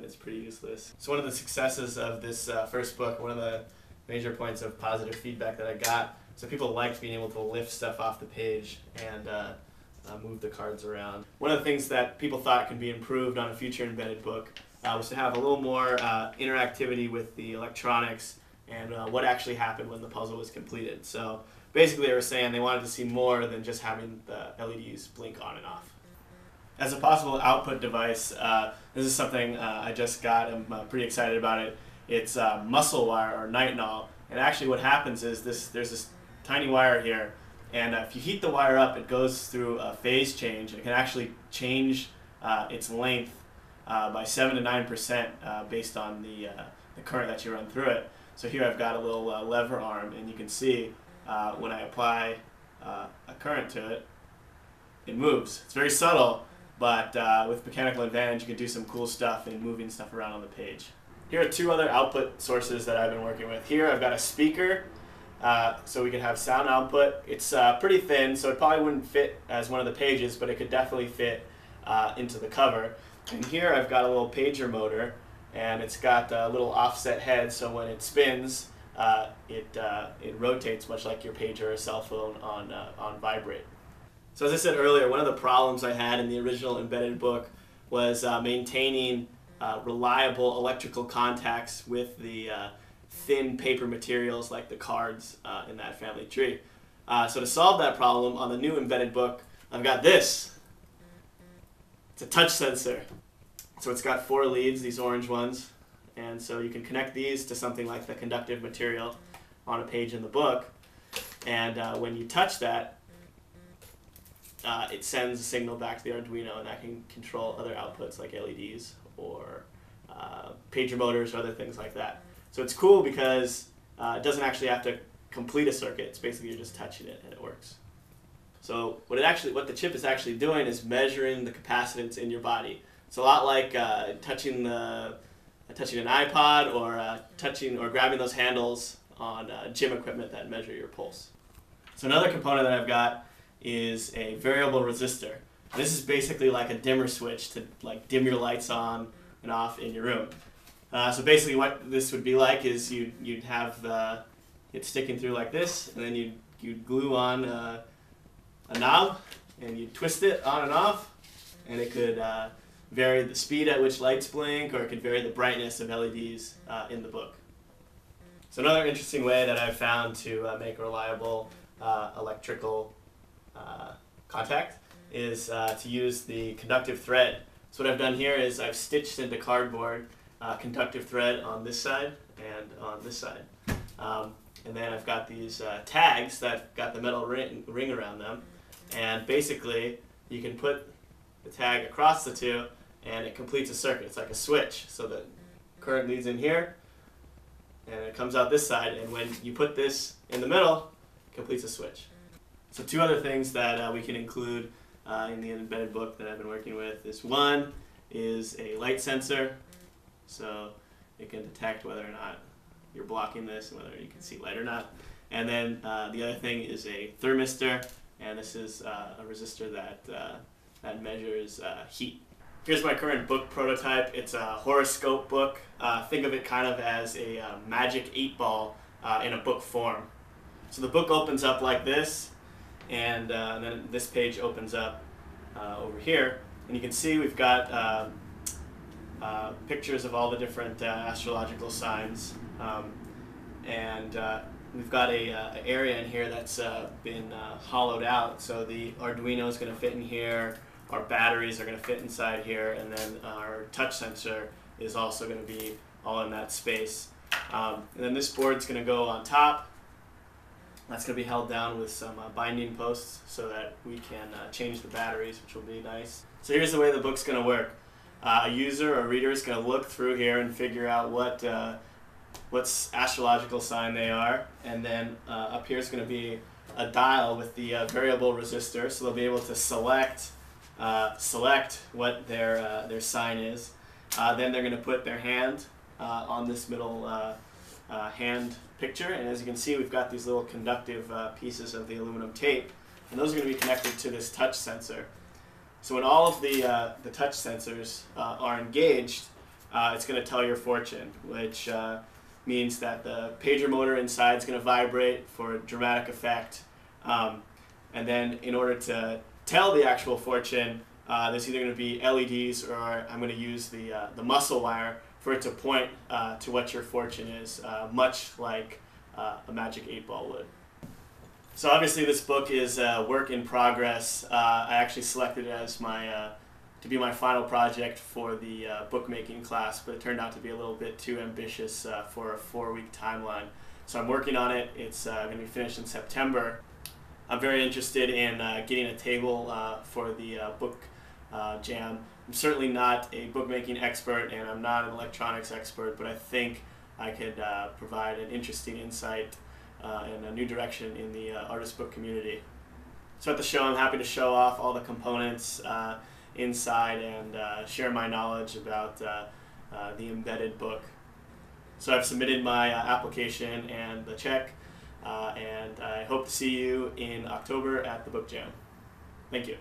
It's pretty useless. So one of the successes of this first book, one of the major points of positive feedback that I got, so people liked being able to lift stuff off the page and move the cards around. One of the things that people thought could be improved on a future embedded book was to have a little more interactivity with the electronics and what actually happened when the puzzle was completed. So basically they were saying they wanted to see more than just having the LEDs blink on and off. As a possible output device, this is something I just got. I'm pretty excited about it. It's muscle wire or nitinol, and actually what happens is there's this tiny wire here, and if you heat the wire up, it goes through a phase change, and it can actually change its length by 7 to 9% based on the current that you run through it. So here I've got a little lever arm, and you can see when I apply a current to it, it moves. It's very subtle, but with mechanical advantage you can do some cool stuff in moving stuff around on the page. Here are two other output sources that I've been working with. Here I've got a speaker, so we can have sound output. It's pretty thin, so it probably wouldn't fit as one of the pages, but it could definitely fit into the cover. And here I've got a little pager motor, and it's got a little offset head, so when it spins, it rotates much like your pager or cell phone on vibrate. So as I said earlier, one of the problems I had in the original embedded book was maintaining reliable electrical contacts with the thin paper materials like the cards in that family tree. So to solve that problem, on the new embedded book, I've got this. It's a touch sensor. So it's got 4 leads, these orange ones, and so you can connect these to something like the conductive material on a page in the book, and when you touch that, it sends a signal back to the Arduino, and that can control other outputs like LEDs or pager motors or other things like that. So it's cool because it doesn't actually have to complete a circuit. It's basically you're just touching it and it works. So what the chip is actually doing is measuring the capacitance in your body. It's a lot like touching an iPod or touching or grabbing those handles on gym equipment that measure your pulse. So another component that I've got is a variable resistor. This is basically like a dimmer switch to like dim your lights on and off in your room. So basically what this would be like is you'd have it sticking through like this, and then you'd glue on a knob and you'd twist it on and off, and it could vary the speed at which lights blink, or it could vary the brightness of LEDs in the book. So another interesting way that I've found to make a reliable electrical contact is to use the conductive thread. So what I've done here is I've stitched into cardboard conductive thread on this side and on this side. And then I've got these tags that got the metal ring around them, and basically you can put the tag across the two and it completes a circuit. It's like a switch, so the current leads in here and it comes out this side, and when you put this in the middle, it completes a switch. So two other things that we can include in the embedded book that I've been working with is one is a light sensor, so it can detect whether or not you're blocking this and whether you can see light or not. And then the other thing is a thermistor, and this is a resistor that measures heat. Here's my current book prototype. It's a horoscope book. Think of it kind of as a magic 8-ball in a book form. So the book opens up like this, and then this page opens up over here, and you can see we've got pictures of all the different astrological signs, and we've got an area in here that's been hollowed out, so the Arduino is going to fit in here, our batteries are going to fit inside here, and then our touch sensor is also going to be all in that space. And then this board's going to go on top. That's going to be held down with some binding posts so that we can change the batteries, which will be nice. So here's the way the book's going to work. A user or reader is going to look through here and figure out what astrological sign they are, and then up here is going to be a dial with the variable resistor, so they'll be able to select what their sign is. Then they're going to put their hand on this middle hand picture, and as you can see, we've got these little conductive pieces of the aluminum tape, and those are going to be connected to this touch sensor. So when all of the touch sensors are engaged, it's going to tell your fortune, which means that the pager motor inside is going to vibrate for a dramatic effect. And then in order to tell the actual fortune, there's either going to be LEDs, or I'm going to use the muscle wire for it to point to what your fortune is, much like a magic 8-ball would. So obviously this book is a work in progress. I actually selected it as to be my final project for the bookmaking class, but it turned out to be a little bit too ambitious for a 4-week timeline. So I'm working on it. It's going to be finished in September. I'm very interested in getting a table for the book jam. I'm certainly not a bookmaking expert, and I'm not an electronics expert, but I think I could provide an interesting insight and a new direction in the artist book community. So at the show, I'm happy to show off all the components inside and share my knowledge about the embedded book. So I've submitted my application and the check, and I hope to see you in October at the Book Jam. Thank you.